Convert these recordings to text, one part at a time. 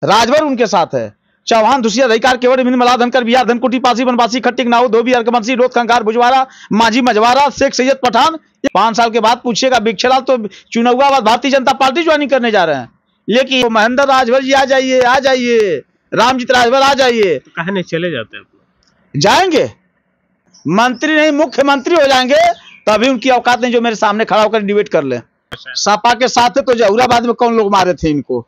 राजभर उनके साथ है। चौहान, धुसिया, दहीकार, केवट, मिंद, मलाह, धनकर, बिहार, धनकुटी, पासी, बनवासी, खट्टिक, नाऊ, धोबी, अरकमंसी, रोत, खंगार, भुजवारा, माझी, मजवारा, शेख सैयद, पठान। 5 साल के बाद पूछिएगा भिक्षलाल तो चुनाव बाद भारतीय जनता पार्टी ज्वाइनिंग करने जा रहे हैं। लेकिन महेंद्र राजभर जी आ जाइए, आ जाइए, रामजीत राजभर आ जाइए। तो कहे नहीं चले जाते हैं? जाएंगे, मंत्री नहीं मुख्यमंत्री हो जाएंगे, तभी उनकी औकात नहीं जो मेरे सामने खड़ा होकर डिबेट कर ले। सपा के साथ है तो जहुराबाद में कौन लोग मारे थे इनको,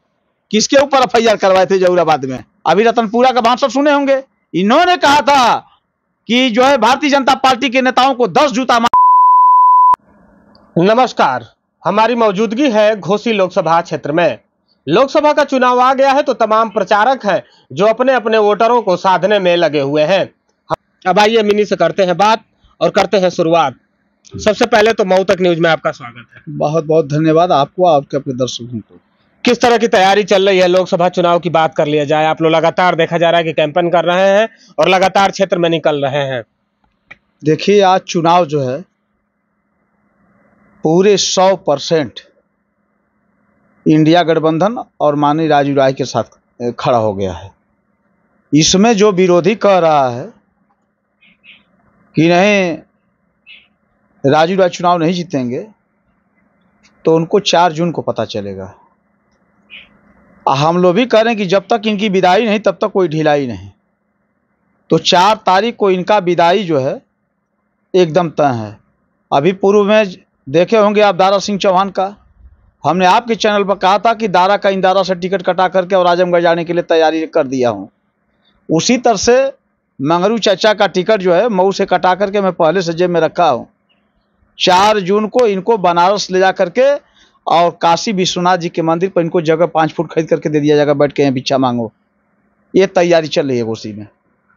किसके ऊपर एफआईआर करवाए थे जहुराबाद में? अभी रतनपुरा का भाषण सुने होंगे। इन्होंने कहा था कि जो है भारतीय जनता पार्टी के नेताओं को 10 जूता मार। नमस्कार, हमारी मौजूदगी है घोसी लोकसभा क्षेत्र में। लोकसभा का चुनाव आ गया है तो तमाम प्रचारक हैं जो अपने अपने वोटरों को साधने में लगे हुए हैं। अब आइए मिनी से करते हैं बात और करते हैं शुरुआत। सबसे पहले तो मऊ तक न्यूज में आपका स्वागत है। बहुत बहुत धन्यवाद आपको, आपके अपने दर्शकों को। किस तरह की तैयारी चल रही है लोकसभा चुनाव की बात कर लिया जाए? आप लोग लगातार देखा जा रहा है कि कैंपेन कर रहे हैं और लगातार क्षेत्र में निकल रहे हैं। देखिए, आज चुनाव जो है पूरे 100% इंडिया गठबंधन और माननीय राजू राय के साथ खड़ा हो गया है। इसमें जो विरोधी कह रहा है कि नहीं राजू राय चुनाव नहीं जीतेंगे, तो उनको 4 जून को पता चलेगा। हम लोग भी कह रहे हैं कि जब तक इनकी विदाई नहीं तब तक कोई ढिलाई नहीं। तो 4 तारीख को इनका विदाई जो है एकदम तय है। अभी पूर्व में देखे होंगे आप दारा सिंह चौहान का, हमने आपके चैनल पर कहा था कि दारा का इंदारा से टिकट कटा करके और आजमगढ़ जाने के लिए तैयारी कर दिया हूँ। उसी तरह से मंगरू चाचा का टिकट जो है मऊ से कटा करके मैं पहले से जेब में रखा हूँ। 4 जून को इनको बनारस ले जा करके और काशी विश्वनाथ जी के मंदिर पर इनको जगह 5 फुट खरीद करके दे दिया जाएगा, बैठ के यहाँ भिक्षा मांगो। ये तैयारी चल रही है घोसी में,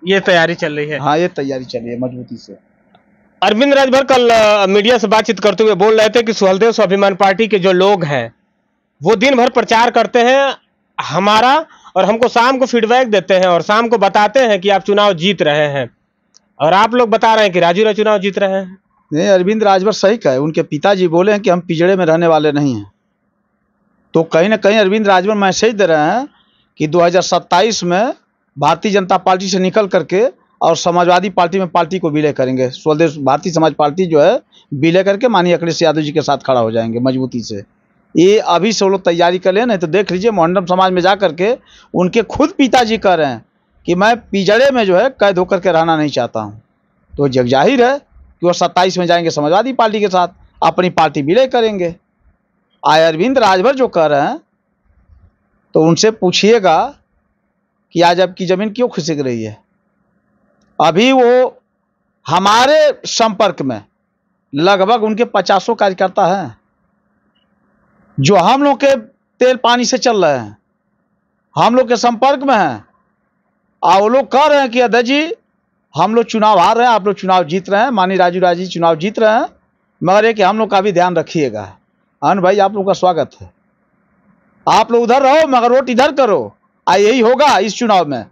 ये तैयारी चल रही है। हाँ, ये तैयारी चल रही है मजबूती से। अरविंद राजभर कल मीडिया से बातचीत करते हुए बोल रहे थे कि सुहलदेव स्वाभिमान पार्टी के जो लोग हैं वो दिन भर प्रचार करते हैं हमारा, और हमको शाम को फीडबैक देते हैं और शाम को बताते हैं कि आप चुनाव जीत रहे हैं, और आप लोग बता रहे हैं कि राजू राय चुनाव जीत रहे हैं। नहीं, अरविंद राजभर सही कहे। उनके पिताजी बोले हैं कि हम पिंजड़े में रहने वाले नहीं हैं। तो कहीं ना कहीं अरविंद राजभर मैसेज दे रहे हैं कि 2027 में भारतीय जनता पार्टी से निकल करके और समाजवादी पार्टी में पार्टी को विलय करेंगे। स्वदेश भारतीय समाज पार्टी जो है विलय करके माननीय अखिलेश यादव जी के साथ खड़ा हो जाएंगे मजबूती से। ये अभी से वो लोग तैयारी कर ले, नहीं तो देख लीजिए मोहनडम समाज में जा करके उनके खुद पिताजी कह रहे हैं कि मैं पिंजड़े में जो है कैद होकर के रहना नहीं चाहता हूँ। तो जग जाहिर है कि वो 27 में जाएंगे समाजवादी पार्टी के साथ, अपनी पार्टी विलय करेंगे। अरविंद राजभर जो कह रहे हैं तो उनसे पूछिएगा कि आज आपकी जमीन क्यों खिसक रही है। अभी वो हमारे संपर्क में लगभग उनके 50 कार्यकर्ता हैं जो हम लोग के तेल पानी से चल रहे हैं, हम लोग के संपर्क में हैं। और वो लोग कह रहे हैं कि अध्यक्ष जी हम लोग चुनाव हार रहे हैं, आप लोग चुनाव जीत रहे हैं, माननीय राजू राय जी चुनाव जीत रहे हैं, मगर ये कि हम लोग का भी ध्यान रखिएगा। अन भाई आप लोग का स्वागत है, आप लोग उधर रहो मगर वोट इधर करो। यही होगा इस चुनाव में।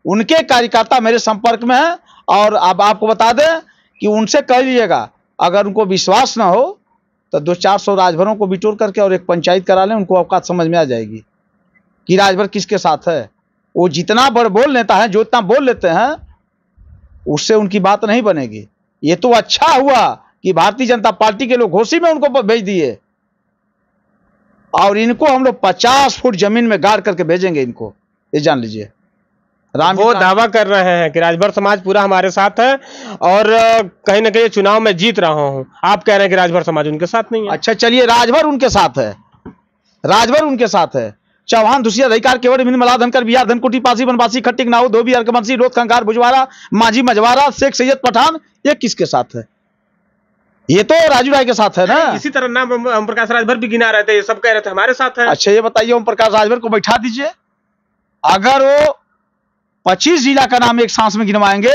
उनके कार्यकर्ता मेरे संपर्क में हैं और अब आपको बता दें कि उनसे कह लीजिएगा, अगर उनको विश्वास ना हो तो 200-400 राजभरों को बिटोर करके और एक पंचायत करा लें, उनको औकात समझ में आ जाएगी कि राजभर किसके साथ है। वो जितना बड़ बोल नेता है, जो इतना बोल लेते हैं उससे उनकी बात नहीं बनेगी। ये तो अच्छा हुआ कि भारतीय जनता पार्टी के लोग घोसी में उनको भेज दिए, और इनको हम लोग 50 फुट जमीन में गाड़ करके भेजेंगे इनको, ये जान लीजिए। वो दावा कर रहे हैं कि राजभर समाज पूरा हमारे साथ है और कहीं ना कहीं चुनाव में जीत रहा हूं। आप कह रहे हैं कि राजभर समाज उनके साथ नहीं है। अच्छा चलिए, राजभर उनके साथ है, राजभर उनके साथ है। चौहान, धुसिया, दहीकार, केवट, मिंद, मलाह, धनकर, बिहार, धनकुटी, पासी, बनवासी, खट्टिक, नाऊ, धोबी, अरकमंसी, रोत, खंगार, भुजवारा, माझी, मजवारा, शेख सैयद, पठान, ये किसके साथ है? ये तो राजू राय के साथ है ना। इसी तरह नाम ओम प्रकाश राजभर भी गिना रहे थे, ये सब कह रहे थे हमारे साथ है। अच्छा ये बताइए, ओम प्रकाश राजभर को बैठा दीजिए, अगर वो 25 जिला का नाम एक सांस में गिनवाएंगे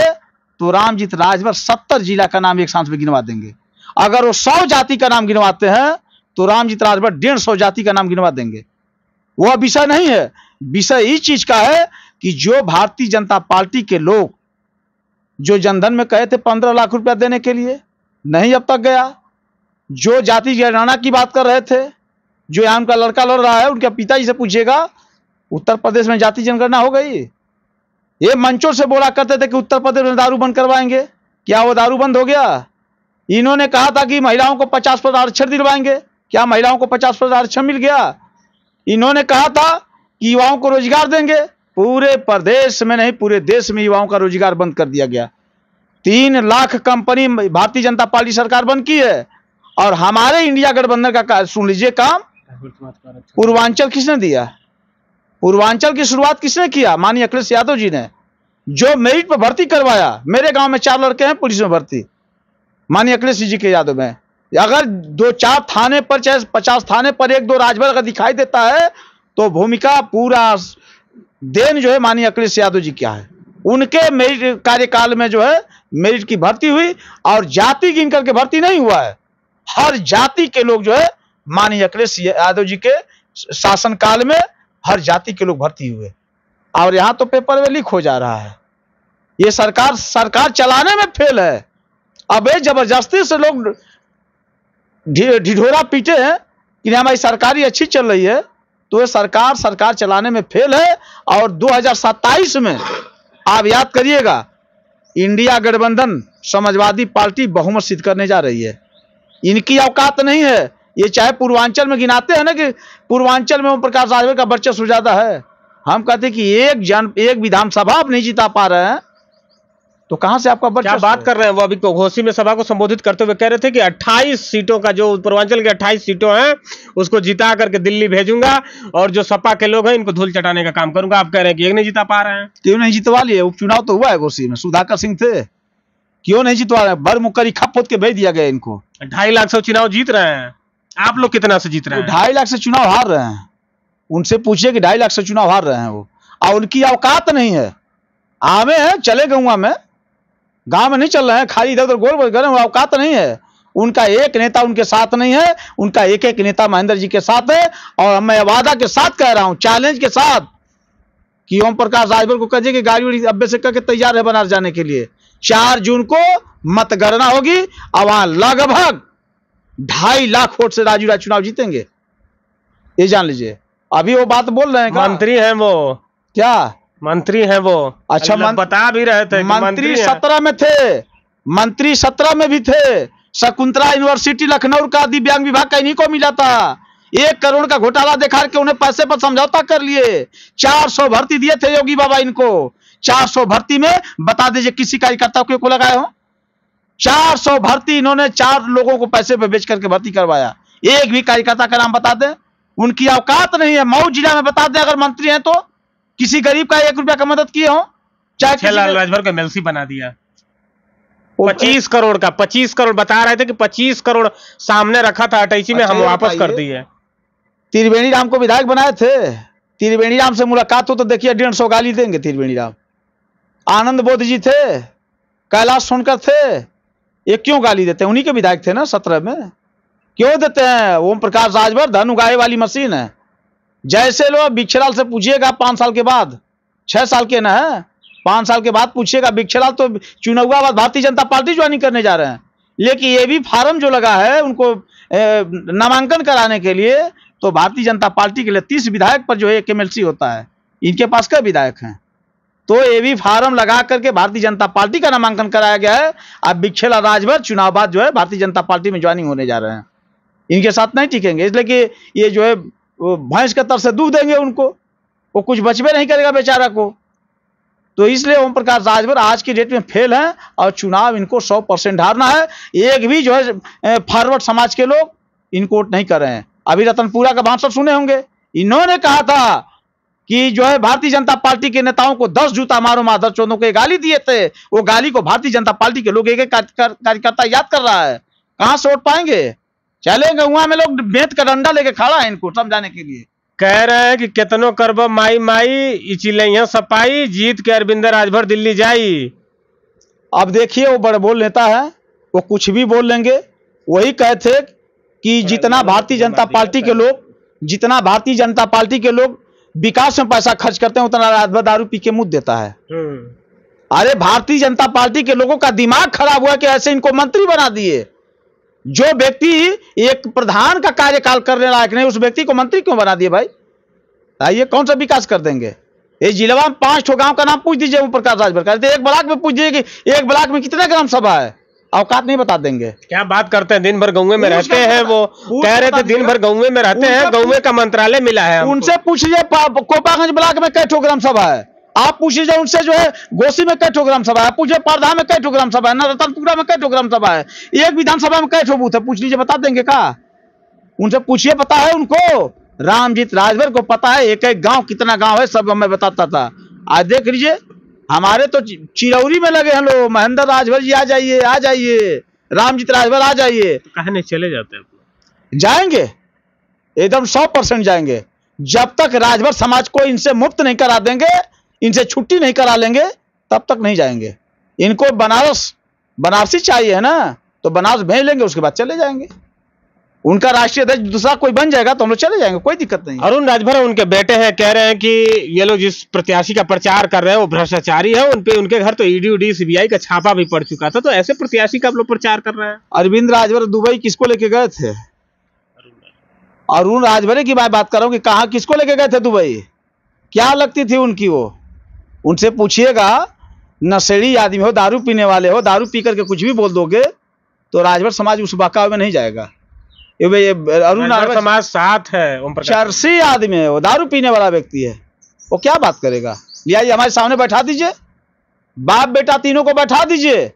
तो रामजीत राजभर 70 जिला का नाम एक सांस में गिनवा देंगे। अगर वो 100 जाति का नाम गिनवाते हैं तो रामजीत राजभर 150 जाति का नाम गिनवा देंगे। वह विषय नहीं है, विषय इस चीज का है कि जो भारतीय जनता पार्टी के लोग जो जनधन में कहे थे 15 लाख रुपया देने के लिए, नहीं अब तक गया। जो जाति जनगणना की बात कर रहे थे, जो यहाँ उनका लड़का लड़ रहा है, उनके पिताजी से पूछिएगा उत्तर प्रदेश में जाति जनगणना हो गई? ये मंचों से बोला करते थे कि उत्तर प्रदेश में दारू बंद करवाएंगे, क्या वो दारू बंद हो गया? इन्होंने कहा था कि महिलाओं को 50% आरक्षण दिलवाएंगे, क्या महिलाओं को 50% आरक्षण मिल गया? इन्होंने कहा था कि युवाओं को रोजगार देंगे, पूरे प्रदेश में नहीं पूरे देश में युवाओं का रोजगार बंद कर दिया गया। 3 लाख कंपनी भारतीय जनता पार्टी सरकार बंद की है। और हमारे इंडिया गठबंधन का सुन लीजिए काम, पूर्वांचल किसने दिया? पूर्वांचल की शुरुआत किसने किया? माननीय अखिलेश यादव जी ने, जो मेरिट पर भर्ती करवाया। मेरे गांव में 4 लड़के हैं पुलिस में भर्ती, माननीय अखिलेश जी के यादव में। अगर 2-4 थाने पर चाहे 50 थाने पर 1-2 राजभर अगर दिखाई देता है तो भूमिका पूरा देन जो है माननीय अखिलेश यादव जी क्या है। उनके मेरिट कार्यकाल में जो है मेरिट की भर्ती हुई और जाति गिन करके भर्ती नहीं हुआ है। हर जाति के लोग जो है माननीय अखिलेश यादव जी के शासनकाल में हर जाति के लोग भर्ती हुए। और यहां तो पेपर में लीक हो जा रहा है। ये सरकार चलाने में फेल है। अब जबरदस्ती से लोग ढिढोरा पीटे हैं कि हमारी सरकारी अच्छी चल रही है, तो ये सरकार चलाने में फेल है। और 2027 में आप याद करिएगा, इंडिया गठबंधन समाजवादी पार्टी बहुमत सिद्ध करने जा रही है। इनकी औकात नहीं है। ये चाहे पूर्वांचल में गिनाते हैं ना कि पूर्वांचल में ओम प्रकाश राजभर का वर्चस्व ज्यादा है, हम कहते हैं कि एक विधानसभा आप नहीं जिता पा रहे हैं तो कहां से आपका वर्चस्व? क्या बात कर रहे हैं? वो अभी घोसी में सभा को संबोधित करते हुए कह रहे थे कि 28 सीटों का, जो पूर्वांचल की 28 सीटों हैं उसको जिता करके दिल्ली भेजूंगा और जो सपा के लोग हैं इनको धूल चटाने का काम करूंगा। आप कह रहे हैं कि एक नहीं जिता पा रहे हैं। क्यों नहीं जितवा लिए? उपचुनाव तो हुआ है घोसी में, सुधाकर सिंह थे, क्यों नहीं जितवा रहे? बर मुक्करी खपोत के भेज दिया गया इनको। 2.5 लाख से चुनाव जीत रहे हैं। आप लोग कितना से जीत रहे हैं? 2.5 लाख से चुनाव हार रहे हैं। उनसे पूछिए कि 2.5 लाख से चुनाव हार रहे हैं वो, और उनकी औकात नहीं है। आवे हैं, चले गऊँ में, गांव में नहीं चल रहे हैं, खाली इधर उधर गोल कर रहे हैं, औकात नहीं है। उनका एक नेता उनके साथ नहीं है, उनका एक नेता महेंद्र जी के साथ है। और मैं वादा के साथ कह रहा हूं, चैलेंज के साथ, कि ओम प्रकाश राजभर को कहिए कि गाड़ी उड़ी अब्बे से करके तैयार है बनारस जाने के लिए। 4 जून को मतगणना होगी और वहां लगभग 2.5 लाख वोट से राजू राय चुनाव जीतेंगे, ये जान लीजिए। अभी वो बात बोल रहे हैं, मंत्री हैं वो, क्या मंत्री हैं वो? अच्छा, बता भी रहे थे मंत्री 17 में थे, मंत्री 17 में भी थे। शकुंतला यूनिवर्सिटी लखनऊ का दिव्यांग विभाग का इन्हीं को मिला था। 1 करोड़ का घोटाला दिखा के उन्हें पैसे पर समझौता कर लिए। 400 भर्ती दिए थे योगी बाबा इनको। 400 भर्ती में बता दीजिए किसी कार्यकर्ता को लगाए हो? 400 भर्ती इन्होंने 4 लोगों को पैसे पे बेच करके भर्ती करवाया। एक भी कार्यकर्ता का नाम बता दें? उनकी औकात नहीं है। मऊ जिला में बता दें अगर मंत्री हैं तो किसी गरीब का 1 रुपया का मदद किए हो? चाहे राजभर को एमएलसी बना दिया 25 करोड़ का। 25 करोड़ बता रहे थे कि 25 करोड़ सामने रखा था अटैची में, हम वापस कर दिए। त्रिवेणी राम को विधायक बनाए थे। त्रिवेणी राम से मुलाकात हो तो देखिए 150 गाली देंगे त्रिवेणी राम। आनंद बोध जी थे, कैलाश सोनकर थे, ये क्यों गाली देते हैं? उन्हीं के विधायक थे ना 17 में, क्यों देते हैं? ओम प्रकाश राजभर धन उगाए वाली मशीन है। जैसे लोग बिक्षलाल से पूछिएगा 5 साल के बाद, 6 साल के ना है, 5 साल के बाद पूछिएगा। बिक्षलाल तो चुनाव बाद भारतीय जनता पार्टी ज्वाइनिंग करने जा रहे हैं, लेकिन ये भी फार्म जो लगा है उनको नामांकन कराने के लिए, तो भारतीय जनता पार्टी के लिए 30 विधायक पर जो है 1 एमएलसी होता है। इनके पास क्या विधायक हैं? तो ये भी फार्म लगा करके भारतीय जनता पार्टी का नामांकन कराया गया है। अब बिक्षलाल राजभर चुनाव बाद जो है भारतीय जनता पार्टी में ज्वाइनिंग होने जा रहे हैं। इनके साथ नहीं टिकेंगे, इसलिए कि ये जो है भैंस के तर से दूध देंगे उनको, वो कुछ बचबे नहीं करेगा बेचारा को। तो इसलिए ओम प्रकाश राजभर आज की डेट में फेल हैं और चुनाव इनको 100% हारना है। एक भी जो है फॉरवर्ड समाज के लोग इनको वोट नहीं कर रहे हैं। अभी रतनपुरा का भाषण सुने होंगे, इन्होंने कहा था कि जो है भारतीय जनता पार्टी के नेताओं को 10 जूता मारो माधर चौधरी को गाली दिए थे। वो गाली को भारतीय जनता पार्टी के लोग एक कार्यकर्ता याद कर रहा है। कहां से वोट पाएंगे? चलेंगे वहां में लोग बेत का डंडा लेके खड़ा है इनको समझाने के लिए। कह रहे हैं कि कितनो करब माई माई चिलैया सपाई, जीत के अरविंद राजभर दिल्ली जाई। अब देखिए वो बड़े बोल नेता है, वो कुछ भी बोल लेंगे। वही कहे थे कि जितना भारतीय जनता पार्टी के लोग विकास में पैसा खर्च करते हैं उतना राजभर दारू पी के मुंह देता है। अरे भारतीय जनता पार्टी के लोगों का दिमाग खराब हुआ कि ऐसे इनको मंत्री बना दिए। जो व्यक्ति एक प्रधान का कार्यकाल करने लायक नहीं, उस व्यक्ति को मंत्री क्यों बना दिए भाई? आइए कौन सा विकास कर देंगे? ये जिलवा में 5 ठो गांव का नाम पूछ दीजिए ओम प्रकाश राजभर का, एक ब्लॉक में पूछ दीजिए कि एक ब्लॉक में कितने ग्राम सभा है, औकात नहीं बता देंगे। क्या बात करते हैं, दिन भर गाँव में रहते हैं, वो कह रहे थे दिन भर गाँव में रहते हैं, गाँव का मंत्रालय मिला है। उनसे पूछ लीजिए कोपागंज ब्लॉक में कै ठो ग्राम सभा है, आप पूछ लीजिए उनसे जो है गोसी में कै ठो ग्राम सभा है, पूछिए परधा में कै ठो ग्राम सभा है, न रतनपुरा में कै ठो ग्राम सभा है, एक विधानसभा में कै ठो बूथ है, पूछ लीजिए बता देंगे का? उनसे पूछिए, पता है उनको? रामजीत राजभर को पता है एक एक गांव कितना गांव है, सब मैं बताता था। आज देख लीजिए हमारे तो चिरौरी में लगे हैं लोग, महेंद्र राजभर जी आ जाइए, आ जाइए, रामजीत राजभर आ जाइए। तो कहाँ नहीं चले जाते हैं? जाएंगे, एकदम 100% जाएंगे। जब तक राजभर समाज को इनसे मुक्त नहीं करा देंगे, इनसे छुट्टी नहीं करा लेंगे, तब तक नहीं जाएंगे। इनको बनारसी चाहिए है ना, तो बनारस भेज लेंगे, उसके बाद चले जाएंगे। उनका राष्ट्रीय अध्यक्ष दूसरा कोई बन जाएगा तो हम लोग चले जाएंगे, कोई दिक्कत नहीं। अरुण राजभर उनके बेटे हैं, कह रहे हैं कि ये लोग जिस प्रत्याशी का प्रचार कर रहे हैं वो भ्रष्टाचारी है, उनके घर तो ईडी उडी सीबीआई का छापा भी पड़ चुका था, तो ऐसे प्रत्याशी का आप लोग प्रचार कर रहे हैं। अरविंद राजभर दुबई किसको लेके गए थे? अरुण राजभर की मैं बात कर रहा हूँ कि कहाँ किसको लेके गए थे दुबई, क्या लगती थी उनकी वो? उनसे पूछिएगा, नशेड़ी आदमी हो, दारू पीने वाले हो, दारू पी करके कुछ भी बोल दोगे तो राजभर समाज उस बहकावे में नहीं जाएगा। अरुण समाज साथ है, चरसी आदमी है, वो दारू पीने वाला व्यक्ति है, वो क्या बात करेगा? लिया हमारे सामने बैठा दीजिए, बाप बेटा तीनों को बैठा दीजिए।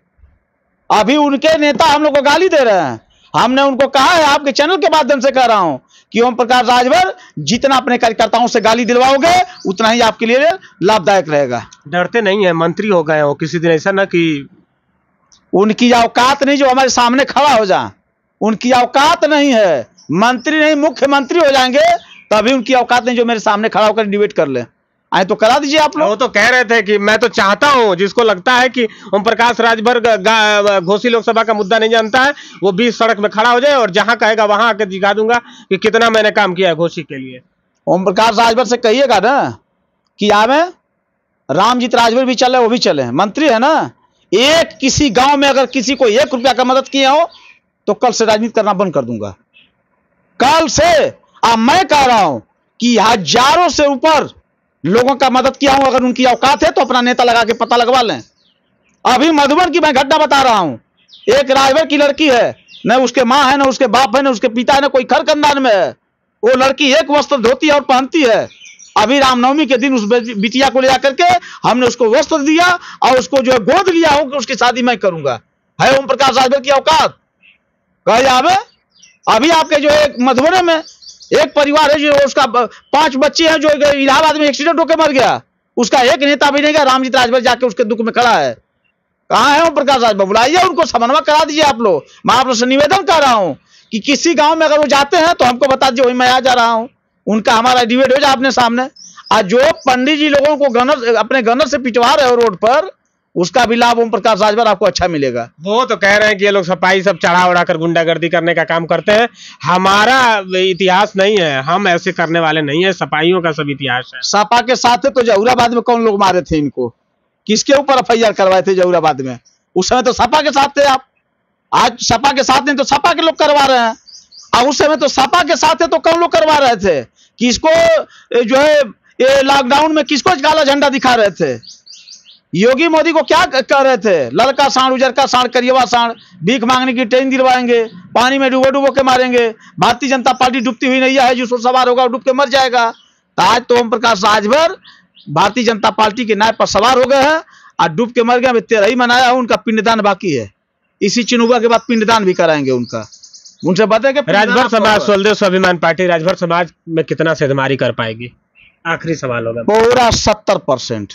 अभी उनके नेता हम लोग को गाली दे रहे हैं, हमने उनको कहा है, आपके चैनल के माध्यम से कह रहा हूं कि ओम प्रकाश राजभर जितना अपने कार्यकर्ताओं से गाली दिलवाओगे उतना ही आपके लिए लाभदायक रहेगा। डरते नहीं है, मंत्री हो गए हो, किसी दिन ऐसा ना कि उनकी औकात नहीं जो हमारे सामने खड़ा हो जाए, उनकी औकात नहीं है। मंत्री नहीं मुख्यमंत्री हो जाएंगे तभी उनकी औकात नहीं जो मेरे सामने खड़ा होकर डिबेट कर ले। आए तो करा दीजिए आप लोग। वो तो कह रहे थे कि मैं तो चाहता हूं, जिसको लगता है कि ओम प्रकाश राजभर घोसी लोकसभा का मुद्दा नहीं जानता है, वो 20 सड़क में खड़ा हो जाए और जहां कहेगा वहां आकर दिखा दूंगा कि कितना मैंने काम किया है घोसी के लिए। ओम प्रकाश राजभर से कहिएगा ना कि आवे, रामजीत राजभर भी चले, वो भी चले, मंत्री है ना। एक किसी गांव में अगर किसी को 1 रुपया का मदद किया हो तो कल से राजनीति करना बंद कर दूंगा, कल से। अब मैं कह रहा हूं कि हजारों से ऊपर लोगों का मदद किया हूं, अगर उनकी औकात है तो अपना नेता लगा के पता लगवा लें। अभी मधुबन की मैं घटना बता रहा हूं, एक राजभर की लड़की है, न उसके माँ है, न उसके बाप है, न उसके पिता है, न कोई घर खानदान में है। वो लड़की एक वस्त्र धोती है और पहनती है। अभी रामनवमी के दिन उस बिटिया को ले जाकर के हमने उसको वस्त्र दिया और उसको जो है गोद लिया हो कि उसकी शादी मैं करूंगा। है ओम प्रकाश राजभर की औकात? कह जावे। अभी आपके जो है मधुबन में एक परिवार है जो उसका 5 बच्चे हैं, जो इलाहाबाद में एक्सीडेंट होकर मर गया, उसका एक नेता भी नहीं गया, रामजीत राजभर जाके उसके दुख में खड़ा है। कहाँ है ओम प्रकाश राजभर? बुलाइए उनको, समन्वय करा दीजिए आप लोग। मैं आप लोग से निवेदन कर रहा हूं कि किसी गांव में अगर वो जाते हैं तो हमको बता दीजिए, वही मैं आ जा रहा हूं, उनका हमारा डिबेट हो जाए अपने सामने। आज जो पंडित जी लोगों को गनर अपने गनर से पिटवा रहे हो रोड पर, उसका भी लाभ ओम प्रकाश राजभर आपको अच्छा मिलेगा। वो तो कह रहे हैं कि ये लोग सपाई सब चढ़ा उड़ा कर गुंडागर्दी करने का काम करते हैं। हमारा इतिहास नहीं है, हम ऐसे करने वाले नहीं है, सपाइयों का सब इतिहास है। सपा के साथ तो जहूराबाद में कौन लोग मारे थे इनको? किसके ऊपर FIR करवाए थे जहूराबाद में? उस समय तो सपा के साथ थे आप। आज सपा के साथ नहीं तो सपा के लोग करवा रहे हैं, और उस समय तो सपा के साथ थे तो कौन लोग करवा रहे थे? किसको जो है ये लॉकडाउन में किसको काला झंडा दिखा रहे थे? योगी मोदी को क्या कर रहे थे? ललका साढ़, उजर का साढ़, करियवा साढ़, भीख मांगने की ट्रेन दिलवाएंगे, पानी में डूबो के मारेंगे। भारतीय जनता पार्टी डूबती हुई नहीं है, जिसको सवार होगा डूब के मर जाएगा। तो आज तो ओम प्रकाश राजभर भारतीय जनता पार्टी के नाव पर सवार हो गए हैं और डूब के मर गए। अभी 13 ही मनाया, उनका पिंडदान बाकी है। इसी चिनुबा के बाद पिंडदान भी कराएंगे उनका। उनसे बताएंगे राजभर समाज, स्वदेव स्वाभिमान पार्टी राजभर समाज में कितना सेधमारी कर पाएगी? आखिरी सवाल होगा। पूरा 70%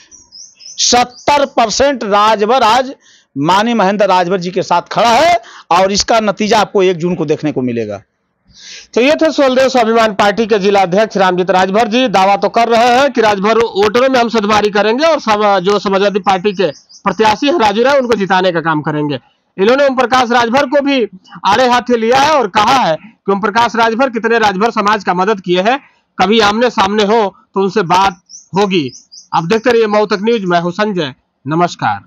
राजभर आज माननीय महेंद्र राजभर जी के साथ खड़ा है, और इसका नतीजा आपको 1 जून को देखने को मिलेगा। तो ये थे स्वदेव स्वाभिमान पार्टी के जिला अध्यक्ष रामजीत राजभर जी। दावा तो कर रहे हैं कि राजभर वोटरों में हम सदभारी करेंगे और जो समाजवादी पार्टी के प्रत्याशी है राजू राय, उनको जिताने का काम करेंगे। इन्होंने ओम प्रकाश राजभर को भी आड़े हाथे लिया है और कहा है कि ओम प्रकाश राजभर कितने राजभर समाज का मदद किए हैं, कभी आमने सामने हो तो उनसे बात होगी। आप देखते रहिए मऊ तक न्यूज। मैं हूं संजय, नमस्कार।